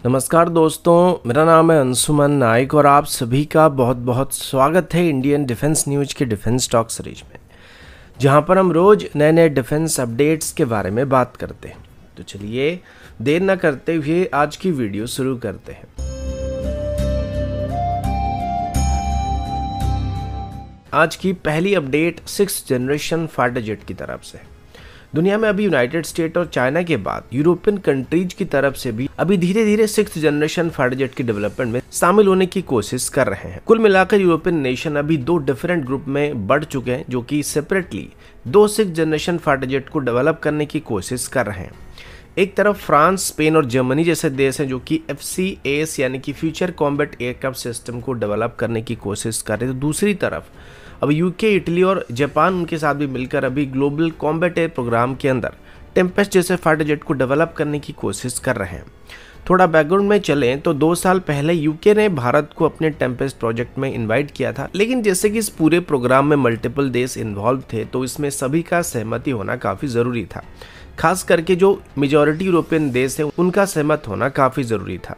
नमस्कार दोस्तों, मेरा नाम है अंशुमन नाइक और आप सभी का बहुत बहुत स्वागत है इंडियन डिफेंस न्यूज के डिफेंस टॉक सीरीज में, जहां पर हम रोज नए नए डिफेंस अपडेट्स के बारे में बात करते हैं। तो चलिए देर न करते हुए आज की वीडियो शुरू करते हैं। आज की पहली update 6th generation fighter jet की तरफ से है। दुनिया में अभी यूनाइटेड स्टेट और चाइना के बाद यूरोपियन कंट्रीज की तरफ से भी अभी धीरे धीरे 6th जनरेशन फाइटर जेट की डेवलपमेंट में शामिल होने की कोशिश कर रहे हैं। कुल मिलाकर यूरोपियन नेशन अभी दो डिफरेंट ग्रुप में बढ़ चुके हैं, जो कि सेपरेटली दो 6th जनरेशन फाइटर जेट को डेवलप करने की कोशिश कर रहे हैं। एक तरफ फ्रांस, स्पेन और जर्मनी जैसे देश हैं जो कि FCAS यानी कि फ्यूचर कॉम्बैट एयरक्राफ्ट सिस्टम को डेवलप करने की कोशिश कर रहे हैं। तो दूसरी तरफ अब यूके, इटली और जापान उनके साथ भी मिलकर अभी ग्लोबल कॉम्बैट एयर प्रोग्राम के अंदर टेम्पेस्ट जैसे फाइटर जेट को डेवलप करने की कोशिश कर रहे हैं। थोड़ा बैकग्राउंड में चलें तो 2 साल पहले यूके ने भारत को अपने टेम्पेस्ट प्रोजेक्ट में इनवाइट किया था, लेकिन जैसे कि इस पूरे प्रोग्राम में मल्टीपल देश इन्वॉल्व थे तो इसमें सभी का सहमति होना काफ़ी ज़रूरी था। खास करके जो मेजॉरिटी यूरोपियन देश है उनका सहमत होना काफ़ी ज़रूरी था।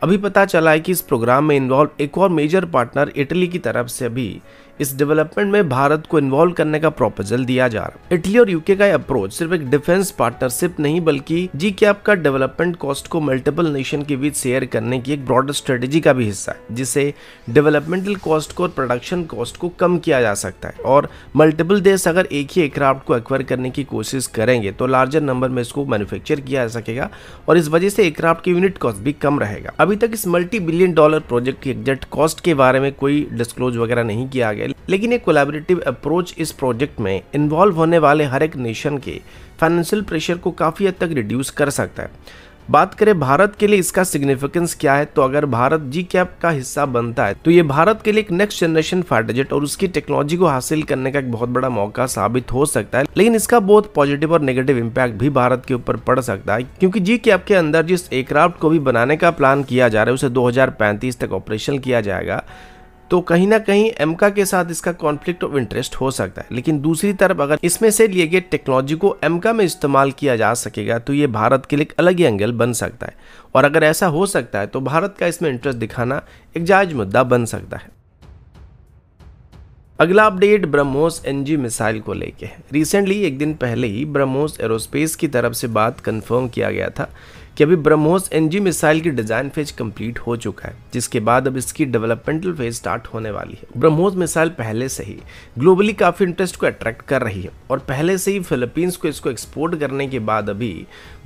अभी पता चला है कि इस प्रोग्राम में इन्वॉल्व एक और मेजर पार्टनर इटली की तरफ से भी इस डेवलपमेंट में भारत को इन्वॉल्व करने का प्रपोजल दिया जा रहा है। इटली और यूके का अप्रोच सिर्फ एक डिफेंस पार्टनरशिप नहीं बल्कि GCAP का डेवलपमेंट कॉस्ट को मल्टीपल नेशन के बीच शेयर करने की एक ब्रॉडर स्ट्रेटेजी का भी हिस्सा है, जिससे डेवलपमेंटल कॉस्ट को और प्रोडक्शन कॉस्ट को कम किया जा सकता है। और मल्टीपल देश अगर एक ही एयरक्राफ्ट को एक्वायर करने की कोशिश करेंगे तो लार्जर नंबर में इसको मैन्युफैक्चर किया जा सकेगा और इस वजह से एयरक्राफ्ट की यूनिट कॉस्ट भी कम रहेगा। अभी तक इस $multi-billion प्रोजेक्ट की एग्जैक्ट कॉस्ट के बारे में कोई डिस्क्लोज वगैरह नहीं किया गया, लेकिन एक कोलैबोरेटिव अप्रोच इस प्रोजेक्ट में इन्वॉल्व होने वाले हर एक नेशन के फाइनेंशियल प्रेशर को काफ़ी हद तक रिड्यूस कर सकता है। बात करें भारत के लिए इसका सिग्निफिकेंस क्या है, तो अगर भारत GCAP का हिस्सा बनता है तो ये भारत के लिए एक नेक्स्ट जनरेशन फाइटर जेट और उसकी टेक्नोलॉजी को हासिल करने का एक बहुत बड़ा मौका साबित हो सकता है। लेकिन इसका बहुत पॉजिटिव और नेगेटिव इम्पैक्ट भी भारत के ऊपर पड़ सकता है, क्योंकि GCAP के अंदर जिस एयरक्राफ्ट को भी बनाने का प्लान किया जा रहा है उसे 2035 तक ऑपरेशन किया जाएगा, तो कहीं ना कहीं एमका के साथ इसका कॉन्फ्लिक्ट ऑफ इंटरेस्ट हो सकता है। लेकिन दूसरी तरफ अगर इसमें से लिए गए टेक्नोलॉजी को एमका में इस्तेमाल किया जा सकेगा तो ये भारत के लिए एक अलग ही एंगल बन सकता है, और अगर ऐसा हो सकता है तो भारत का इसमें इंटरेस्ट दिखाना एक जायज मुद्दा बन सकता है। अगला अपडेट ब्रह्मोस NG मिसाइल को लेके है। रिसेंटली एक दिन पहले ही ब्रह्मोस एरोस्पेस की तरफ से बात कंफर्म किया गया था कि अभी ब्रह्मोस NG मिसाइल की डिजाइन फेज कंप्लीट हो चुका है, जिसके बाद अब इसकी डेवलपमेंटल फेज स्टार्ट होने वाली है। ब्रह्मोस मिसाइल पहले से ही ग्लोबली काफी इंटरेस्ट को अट्रैक्ट कर रही है और पहले से ही फिलीपींस को इसको एक्सपोर्ट करने के बाद अभी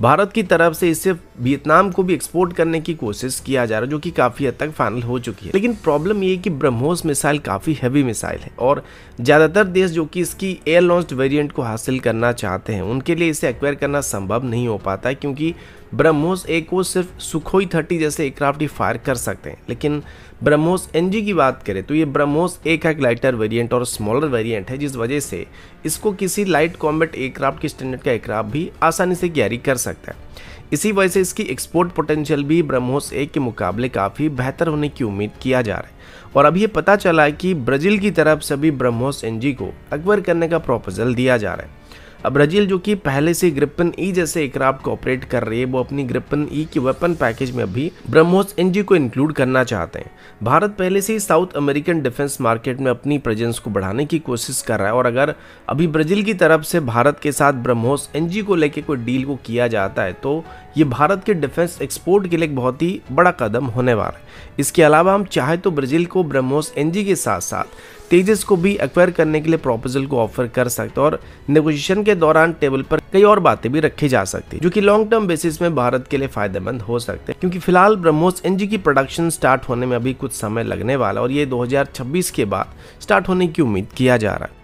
भारत की तरफ से इसे वियतनाम को भी एक्सपोर्ट करने की कोशिश किया जा रहा है, जो कि काफी हद तक फाइनल हो चुकी है। लेकिन प्रॉब्लम ये है कि ब्रह्मोस मिसाइल काफी हैवी मिसाइल है और ज्यादातर देश जो कि इसकी एयर लॉन्च्ड वेरिएंट को हासिल करना चाहते हैं उनके लिए इसे एक्वायर करना संभव नहीं हो पाता है, क्योंकि ब्रह्मोस एक को सिर्फ सुखोई 30 जैसे एयरक्राफ्ट ही फायर कर सकते हैं। लेकिन ब्रह्मोस NG की बात करें तो ये ब्रह्मोस एक लाइटर वेरिएंट और स्मॉलर वेरिएंट है, जिस वजह से इसको किसी लाइट कॉम्बैट एयरक्राफ्ट के स्टैंडर्ड का एयरक्राफ्ट भी आसानी से कैरी कर सकता है। इसी वजह से इसकी एक्सपोर्ट पोटेंशियल भी ब्रह्मोस 1 के मुकाबले काफ़ी बेहतर होने की उम्मीद किया जा रहा है। और अभी ये पता चला है कि ब्राज़ील की तरफ से भी ब्रह्मोस NG को एक्वायर करने का प्रपोजल दिया जा रहा है। अब ब्राज़ील जो कि पहले से ग्रिपन E जैसे एयरक्राफ्ट को ऑपरेट कर रही है, वो अपनी ग्रिपन E की वेपन पैकेज में भी ब्रह्मोस NG को इंक्लूड करना चाहते हैं। भारत पहले से ही साउथ अमेरिकन डिफेंस मार्केट में अपनी प्रेजेंस को बढ़ाने की कोशिश कर रहा है, और अगर अभी ब्राज़ील की तरफ से भारत के साथ ब्रह्मोस NG को लेकर कोई डील को किया जाता है तो ये भारत के डिफेंस एक्सपोर्ट के लिए एक बहुत ही बड़ा कदम होने वाला है। इसके अलावा हम चाहे तो ब्राज़ील को ब्रह्मोस NG के साथ साथ तेजस को भी एक्वायर करने के लिए प्रपोजल को ऑफर कर सकते हैं, और नेगोशिएशन के दौरान टेबल पर कई और बातें भी रखी जा सकती है जो कि लॉन्ग टर्म बेसिस में भारत के लिए फायदेमंद हो सकते हैं, क्योंकि फिलहाल ब्रह्मोस NG की प्रोडक्शन स्टार्ट होने में अभी कुछ समय लगने वाला और ये 2026 के बाद स्टार्ट होने की उम्मीद किया जा रहा है।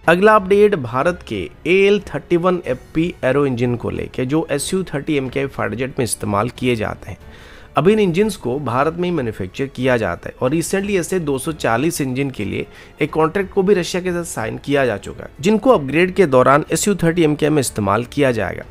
अगला अपडेट भारत के AL-31FP एरो इंजन को लेकर, जो Su-30 MKI फाइटर जेट में इस्तेमाल किए जाते हैं। अब इन इंजन्स को भारत में ही मैन्युफैक्चर किया जाता है और रिसेंटली ऐसे 240 इंजन के लिए एक कॉन्ट्रैक्ट को भी रशिया के साथ साइन किया जा चुका है, जिनको अपग्रेड के दौरान Su-30 MKI में इस्तेमाल किया जाएगा।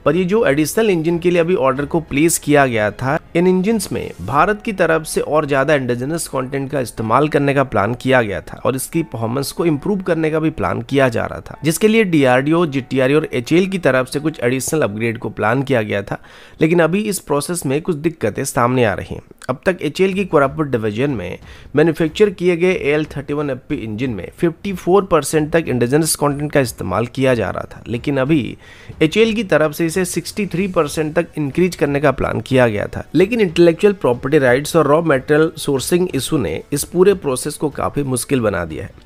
पर ये जो एडिशनल इंजन के लिए अभी ऑर्डर को प्लेस किया गया था, इन इंजन्स में भारत की तरफ से और ज्यादा इंडिजिनस कंटेंट का इस्तेमाल करने का प्लान किया गया था और इसकी परफॉर्मेंस को इंप्रूव करने का भी प्लान किया जा रहा था, जिसके लिए डीआरडीओ, जीटीआरई और एचएएल की तरफ से कुछ एडिशनल अपग्रेड को प्लान किया गया था। लेकिन अभी इस प्रोसेस में कुछ दिक्कतें सामने आ रही हैं। अब तक एचएएल की कोरापुट डिवीजन में मैन्युफैक्चर किए गए AL31FP इंजन में 54% तक इंडिजिनस कंटेंट का इस्तेमाल किया जा रहा था, लेकिन अभी एचएएल की तरफ से इसे 63% तक इंक्रीज करने का प्लान किया गया था। लेकिन इंटेलेक्चुअल प्रॉपर्टी राइट्स और रॉ मटेरियल सोर्सिंग इशू ने इस पूरे प्रोसेस को काफी मुश्किल बना दिया है।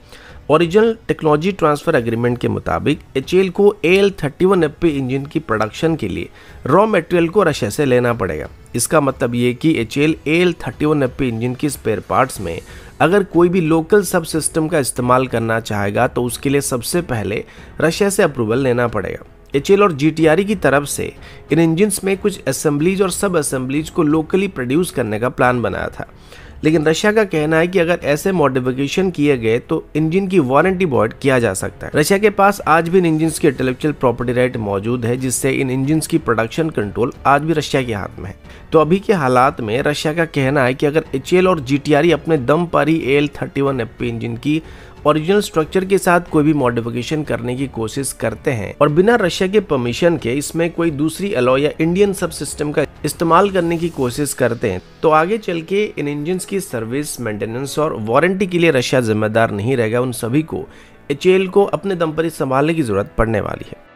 ओरिजिनल टेक्नोलॉजी ट्रांसफर एग्रीमेंट के मुताबिक एचएएल को AL31FP इंजन की प्रोडक्शन के लिए रॉ मटेरियल को रशिया से लेना पड़ेगा। इसका मतलब ये कि एचएएल AL31FP इंजन की स्पेयर पार्ट्स में अगर कोई भी लोकल सब सिस्टम का इस्तेमाल करना चाहेगा तो उसके लिए सबसे पहले रशिया से अप्रूवल लेना पड़ेगा। एचएएल और जीटीआरई की तरफ से इन इंजन्स में कुछ असेंबलीज और सब असेंबलीज को लोकली प्रोड्यूस करने का प्लान बनाया था, लेकिन रशिया का कहना है कि अगर ऐसे मॉडिफिकेशन किए गए तो इंजन की वारंटी वॉइड किया जा सकता है। रशिया के पास आज भी इन इंजन्स की इंटेलेक्चुअल प्रॉपर्टी राइट मौजूद है, जिससे इन इंजन्स की प्रोडक्शन कंट्रोल आज भी रशिया के हाथ में है। तो अभी के हालात में रशिया का कहना है कि अगर एचएएल और जीटीआरई अपने दम पर ही AL31FP इंजन की ओरिजिनल स्ट्रक्चर के साथ कोई भी मॉडिफिकेशन करने की कोशिश करते हैं और बिना रशिया के परमिशन के इसमें कोई दूसरी एलॉय या इंडियन सब सिस्टम का इस्तेमाल करने की कोशिश करते हैं, तो आगे चल के इन इंजन्स की सर्विस, मेंटेनेंस और वारंटी के लिए रशिया जिम्मेदार नहीं रहेगा। उन सभी को एचएएल को अपने दम पर ही संभालने की जरूरत पड़ने वाली है।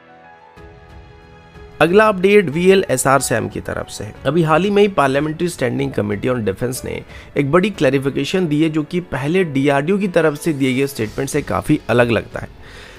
अगला अपडेट VLSR-SAM की तरफ से है। अभी हाल ही में ही parliamentary standing committee on defence ने एक बड़ी क्लैरिफिकेशन दी है, जो कि पहले डीआरडीओ की तरफ से दिए गए स्टेटमेंट से काफ़ी अलग लगता है।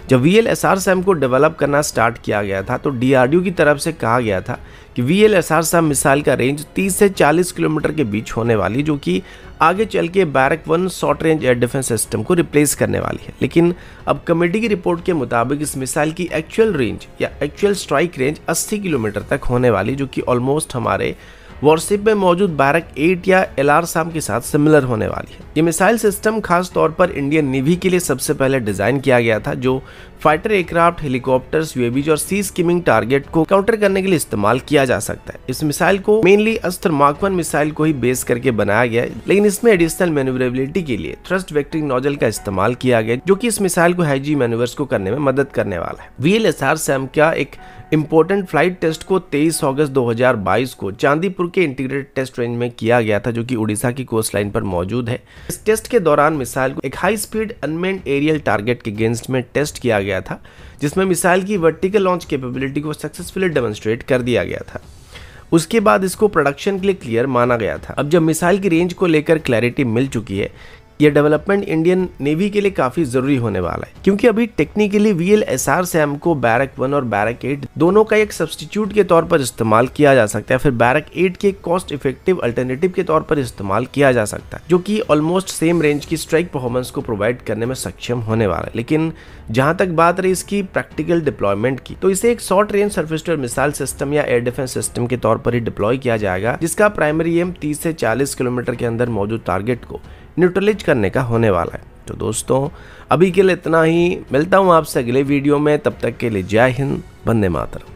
जब VLSR-SAM को डेवलप करना स्टार्ट किया गया था तो डीआरडीओ की तरफ से कहा गया था कि VLSR-SAM मिसाइल का रेंज 30 से 40 किलोमीटर के बीच होने वाली, जो कि आगे चल के बैरक-1 short range air defence system को रिप्लेस करने वाली है। लेकिन अब कमेटी की रिपोर्ट के मुताबिक इस मिसाइल की एक्चुअल रेंज या एक्चुअल स्ट्राइक रेंज 80 किलोमीटर तक होने वाली, जो कि ऑलमोस्ट हमारे वॉरशिप में मौजूद बैरक-8 या LR-SAM के साथ सिमिलर होने वाली है। ये मिसाइल सिस्टम खास तौर पर इंडियन नेवी के लिए सबसे पहले डिजाइन किया गया था, जो फाइटर एयरक्राफ्ट, हेलीकॉप्टर्स, यूएवीज और सी स्किमिंग टारगेट को काउंटर करने के लिए इस्तेमाल किया जा सकता है। इस मिसाइल को मेनली अस्त्र Mk 1 मिसाइल को ही बेस करके बनाया गया है, लेकिन इसमें एडिशनल मैन्यूवरेबिलिटी के लिए थ्रस्ट वेक्टरिंग नोजल का इस्तेमाल किया गया, जो कि इस मिसाइल को हाईजी मैन्यूवर्स को करने में मदद करने वाला है। VLSR-SAM का एक इंपॉर्टेंट फ्लाइट टेस्ट को 23 अगस्त 2022 को चांदीपुर के इंटीग्रेटेड टेस्ट रेंज में किया गया था, जो कि उड़ीसा की कोस्ट लाइन पर मौजूद है। इस टेस्ट के दौरान मिसाइल को एक high speed unmanned aerial target के अगेंस्ट में टेस्ट किया गया था, जिसमें मिसाइल की वर्टिकल लॉन्च कैपेबिलिटी को सक्सेसफुली डेमोन्स्ट्रेट कर दिया गया था। उसके बाद इसको प्रोडक्शन के लिए क्लियर माना गया था। अब जब मिसाइल की रेंज को लेकर क्लैरिटी मिल चुकी है, यह डेवलपमेंट इंडियन नेवी के लिए काफी जरूरी होने वाला है, क्योंकि अभी टेक्निकली VLSR-SAM को बैरक-1 और बैरक-8 दोनों का एक सब्स्टिट्यूट के तौर पर इस्तेमाल किया जा सकता है, फिर बैरक-8 के कॉस्ट इफेक्टिव अल्टरनेटिव के तौर पर इस्तेमाल किया जा सकता है, जो कि ऑलमोस्ट सेम रेंज की स्ट्राइक परफॉर्मेंस को प्रोवाइड करने में सक्षम होने वाला है। लेकिन जहां तक बात रही इसकी प्रैक्टिकल डिप्लॉयमेंट की, तो इसे एक short range surface to missile system या एयर डिफेंस सिस्टम के तौर पर ही डिप्लॉय किया जाएगा, जिसका प्राइमरी एम 30 से 40 किलोमीटर के अंदर मौजूद टारगेट को न्यूट्रलाइज करने का होने वाला है। तो दोस्तों, अभी के लिए इतना ही। मिलता हूं आपसे अगले वीडियो में, तब तक के लिए जय हिंद, वंदे मातरम।